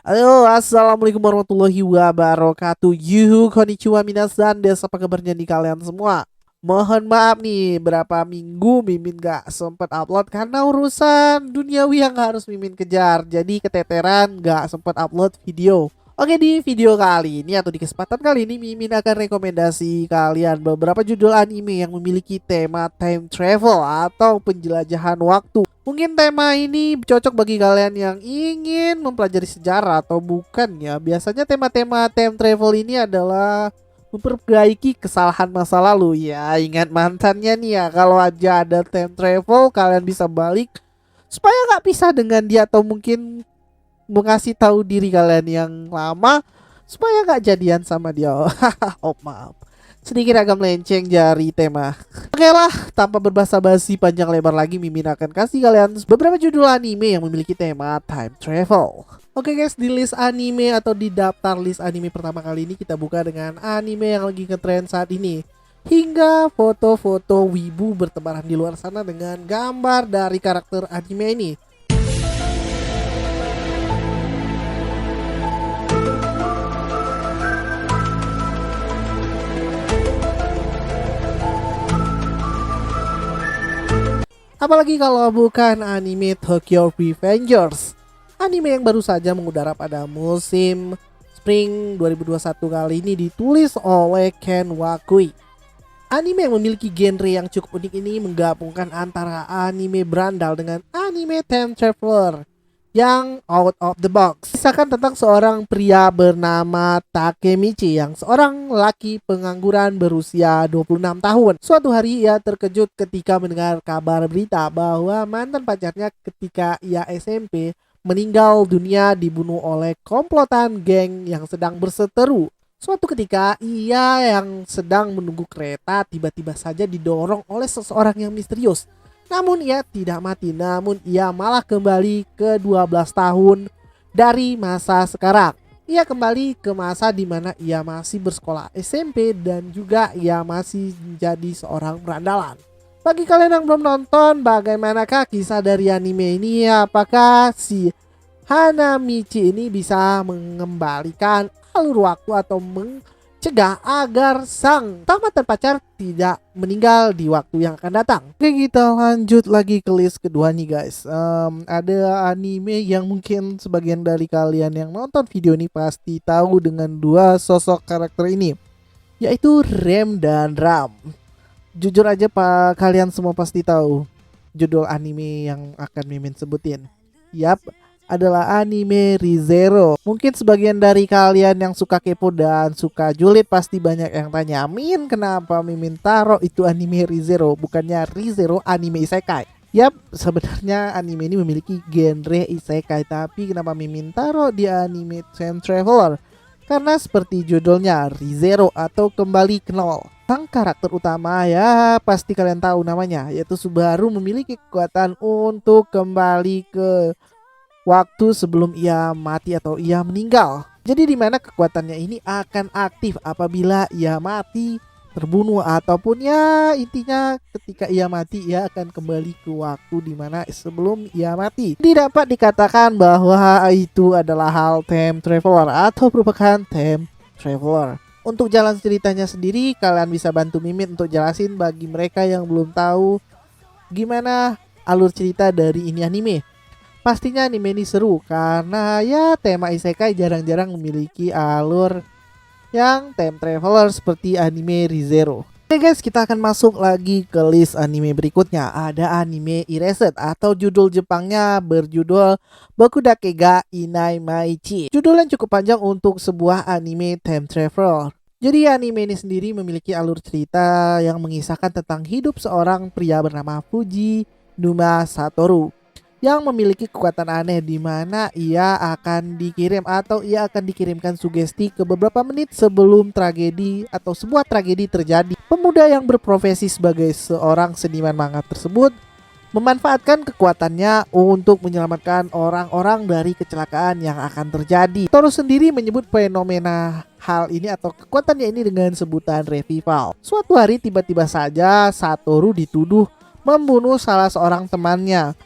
Halo, assalamualaikum warahmatullahi wabarakatuh. Yuhu, konnichiwa minasan, desa apa kabarnya nih kalian semua? Mohon maaf nih, berapa minggu Mimin gak sempet upload karena urusan duniawi yang harus Mimin kejar. Jadi keteteran gak sempet upload video. Oke, di video kali ini atau di kesempatan kali ini Mimin akan rekomendasi kalian beberapa judul anime yang memiliki tema time travel atau penjelajahan waktu. Mungkin tema ini cocok bagi kalian yang ingin mempelajari sejarah atau bukan ya. Biasanya tema-tema time travel ini adalah memperbaiki kesalahan masa lalu ya. Ingat mantannya nih ya, kalau aja ada time travel kalian bisa balik supaya nggak pisah dengan dia, atau mungkin mengasih tahu diri kalian yang lama supaya nggak jadian sama dia. Oh maaf, sedikit agak melenceng dari tema. Oke lah, tanpa berbasa-basi panjang lebar lagi, Mimin akan kasih kalian beberapa judul anime yang memiliki tema time travel. Oke guys, di list anime atau di daftar list anime pertama kali ini kita buka dengan anime yang lagi ngetrend saat ini. Hingga foto-foto wibu bertebaran di luar sana dengan gambar dari karakter anime ini. Apalagi kalau bukan anime Tokyo Revengers. Anime yang baru saja mengudara pada musim Spring 2021 kali ini ditulis oleh Ken Wakui. Anime yang memiliki genre yang cukup unik ini menggabungkan antara anime berandal dengan anime time traveler yang out of the box. Kisahkan tentang seorang pria bernama Takemichi yang seorang laki pengangguran berusia 26 tahun. Suatu hari ia terkejut ketika mendengar kabar berita bahwa mantan pacarnya ketika ia SMP meninggal dunia dibunuh oleh komplotan geng yang sedang berseteru. Suatu ketika ia yang sedang menunggu kereta tiba-tiba saja didorong oleh seseorang yang misterius. Namun ia tidak mati, namun ia malah kembali ke 12 tahun dari masa sekarang. Ia kembali ke masa di mana ia masih bersekolah SMP dan juga ia masih menjadi seorang berandalan. Bagi kalian yang belum nonton, bagaimanakah kisah dari anime ini? Apakah si Hanamichi ini bisa mengembalikan alur waktu atau mencegah agar sang mantan pacar tidak meninggal di waktu yang akan datang? Oke, kita lanjut lagi ke list kedua nih guys. Ada anime yang mungkin sebagian dari kalian yang nonton video ini pasti tahu dengan dua sosok karakter ini, yaitu Rem dan Ram. Jujur aja pak, kalian semua pasti tahu judul anime yang akan Mimin sebutin. Yap, adalah anime ReZero. Mungkin sebagian dari kalian yang suka kepo dan suka julid pasti banyak yang tanya, Min, kenapa Mimin taruh itu anime ReZero, bukannya ReZero anime isekai? Yap, sebenarnya anime ini memiliki genre isekai, tapi kenapa Mimin taruh di anime time traveler? Karena seperti judulnya, ReZero atau kembali ke nol. Sang karakter utama ya pasti kalian tahu namanya, yaitu Subaru, memiliki kekuatan untuk kembali ke waktu sebelum ia mati atau ia meninggal. Jadi di mana kekuatannya ini akan aktif apabila ia mati, terbunuh, ataupun ya intinya ketika ia mati ia akan kembali ke waktu di mana sebelum ia mati. Tidak dapat dikatakan bahwa itu adalah hal time traveler atau merupakan time traveler. Untuk jalan ceritanya sendiri kalian bisa bantu Mimin untuk jelasin bagi mereka yang belum tahu gimana alur cerita dari ini anime. Pastinya anime ini seru karena ya tema isekai jarang-jarang memiliki alur yang time traveler seperti anime ReZero. Oke guys, kita akan masuk lagi ke list anime berikutnya. Ada anime Erased atau judul Jepangnya berjudul Bokudake ga Inai Maichi. Judul yang cukup panjang untuk sebuah anime time traveler. Jadi anime ini sendiri memiliki alur cerita yang mengisahkan tentang hidup seorang pria bernama Fuji Numa Satoru yang memiliki kekuatan aneh di mana ia akan dikirim atau ia akan dikirimkan sugesti ke beberapa menit sebelum tragedi atau sebuah tragedi terjadi. Pemuda yang berprofesi sebagai seorang seniman manga tersebut memanfaatkan kekuatannya untuk menyelamatkan orang-orang dari kecelakaan yang akan terjadi. Toru sendiri menyebut fenomena hal ini atau kekuatannya ini dengan sebutan revival. Suatu hari tiba-tiba saja Satoru dituduh membunuh salah seorang temannya.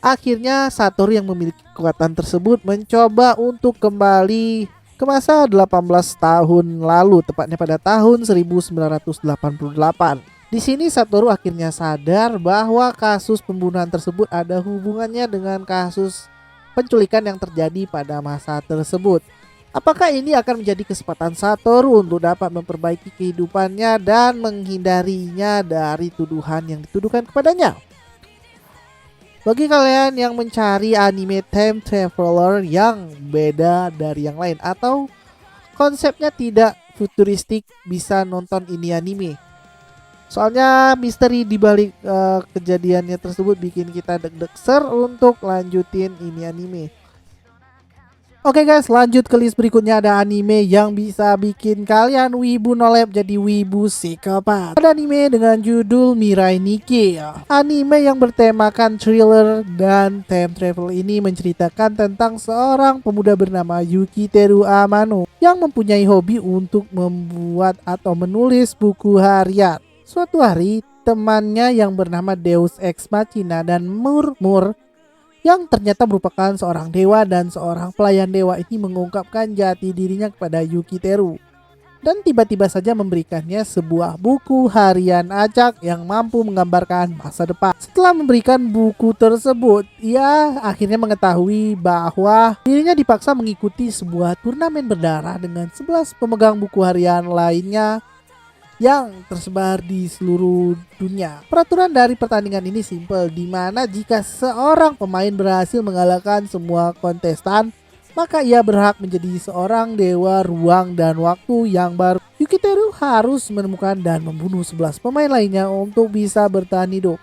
Akhirnya Satoru yang memiliki kekuatan tersebut mencoba untuk kembali ke masa 18 tahun lalu, tepatnya pada tahun 1988. Di sini Satoru akhirnya sadar bahwa kasus pembunuhan tersebut ada hubungannya dengan kasus penculikan yang terjadi pada masa tersebut. Apakah ini akan menjadi kesempatan Satoru untuk dapat memperbaiki kehidupannya dan menghindarinya dari tuduhan yang dituduhkan kepadanya? Bagi kalian yang mencari anime time traveler yang beda dari yang lain atau konsepnya tidak futuristik, bisa nonton ini anime. Soalnya misteri di balik kejadiannya tersebut bikin kita deg-deg untuk lanjutin ini anime. Oke guys, lanjut ke list berikutnya. Ada anime yang bisa bikin kalian wibu nolep jadi wibu psikopat. Ada anime dengan judul Mirai Nikki. Anime yang bertemakan thriller dan time travel ini menceritakan tentang seorang pemuda bernama Yukiteru Amano yang mempunyai hobi untuk membuat atau menulis buku harian. Suatu hari, temannya yang bernama Deus Ex Machina dan Murmur yang ternyata merupakan seorang dewa dan seorang pelayan dewa ini mengungkapkan jati dirinya kepada Yukiteru dan tiba-tiba saja memberikannya sebuah buku harian acak yang mampu menggambarkan masa depan. Setelah memberikan buku tersebut, ia akhirnya mengetahui bahwa dirinya dipaksa mengikuti sebuah turnamen berdarah dengan 11 pemegang buku harian lainnya yang tersebar di seluruh dunia. Peraturan dari pertandingan ini simpel, di mana jika seorang pemain berhasil mengalahkan semua kontestan, maka ia berhak menjadi seorang dewa ruang dan waktu yang baru. Yukiteru harus menemukan dan membunuh 11 pemain lainnya untuk bisa bertahan hidup.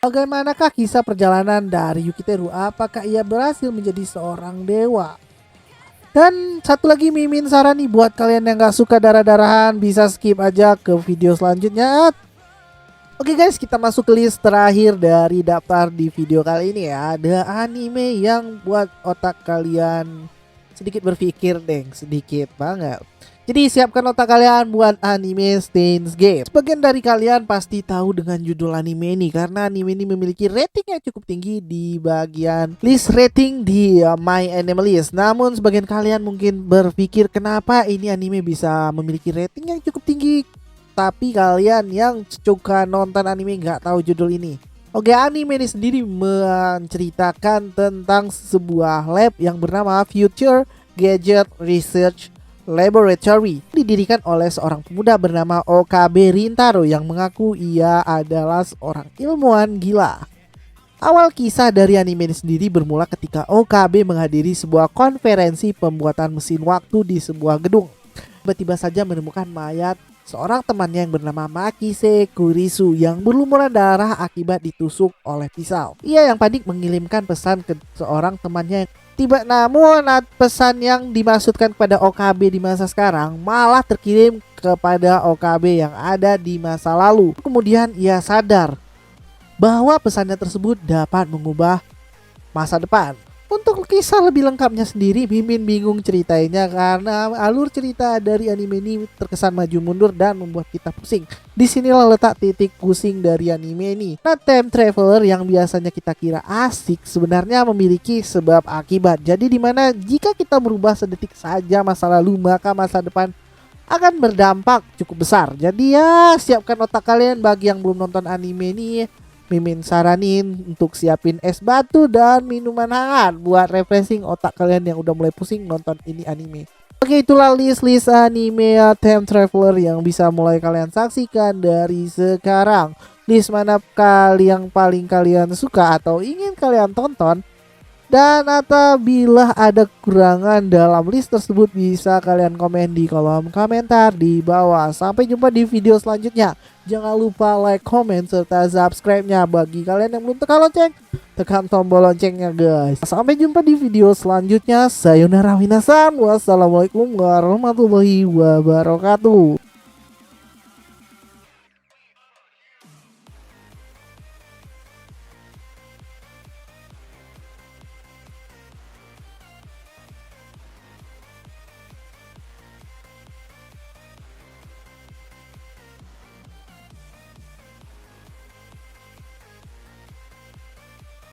Bagaimanakah kisah perjalanan dari Yukiteru? Apakah ia berhasil menjadi seorang dewa? Dan satu lagi Mimin saran nih buat kalian yang gak suka darah-darahan, bisa skip aja ke video selanjutnya. Oke guys, kita masuk ke list terakhir dari daftar di video kali ini ya. Ada anime yang buat otak kalian sedikit berpikir sedikit banget. Jadi siapkan otak kalian buat anime Steins Gate. Sebagian dari kalian pasti tahu dengan judul anime ini karena anime ini memiliki rating yang cukup tinggi di bagian list rating di My Anime List. Namun sebagian kalian mungkin berpikir kenapa ini anime bisa memiliki rating yang cukup tinggi, tapi kalian yang suka nonton anime nggak tahu judul ini. Oke, anime ini sendiri menceritakan tentang sebuah lab yang bernama Future Gadget Research Laboratory, didirikan oleh seorang pemuda bernama Okabe Rintaro yang mengaku ia adalah seorang ilmuwan gila. Awal kisah dari anime ini sendiri bermula ketika Okabe menghadiri sebuah konferensi pembuatan mesin waktu di sebuah gedung. Tiba-tiba saja menemukan mayat seorang temannya yang bernama Makise Kurisu yang berlumuran darah akibat ditusuk oleh pisau. Ia yang panik mengirimkan pesan ke seorang temannya. Namun pesan yang dimaksudkan kepada Okabe di masa sekarang malah terkirim kepada Okabe yang ada di masa lalu. Kemudian ia sadar bahwa pesannya tersebut dapat mengubah masa depan. Untuk kisah lebih lengkapnya sendiri, Mimin bingung ceritainnya karena alur cerita dari anime ini terkesan maju mundur dan membuat kita pusing. Disinilah letak titik pusing dari anime ini. Nah, time traveler yang biasanya kita kira asik sebenarnya memiliki sebab akibat. Jadi dimana jika kita berubah sedetik saja masa lalu, maka masa depan akan berdampak cukup besar. Jadi ya siapkan otak kalian. Bagi yang belum nonton anime ini, Mimin saranin untuk siapin es batu dan minuman hangat buat refreshing otak kalian yang udah mulai pusing nonton ini anime. Oke, itulah list anime time traveler yang bisa mulai kalian saksikan dari sekarang. List mana yang paling kalian suka atau ingin kalian tonton, dan atau bila ada kekurangan dalam list tersebut bisa kalian komen di kolom komentar di bawah. Sampai jumpa di video selanjutnya. Jangan lupa like, comment, serta subscribe-nya. Bagi kalian yang belum tekan lonceng, tekan tombol loncengnya guys. Sampai jumpa di video selanjutnya. Sayonara minasan. Wassalamualaikum warahmatullahi wabarakatuh.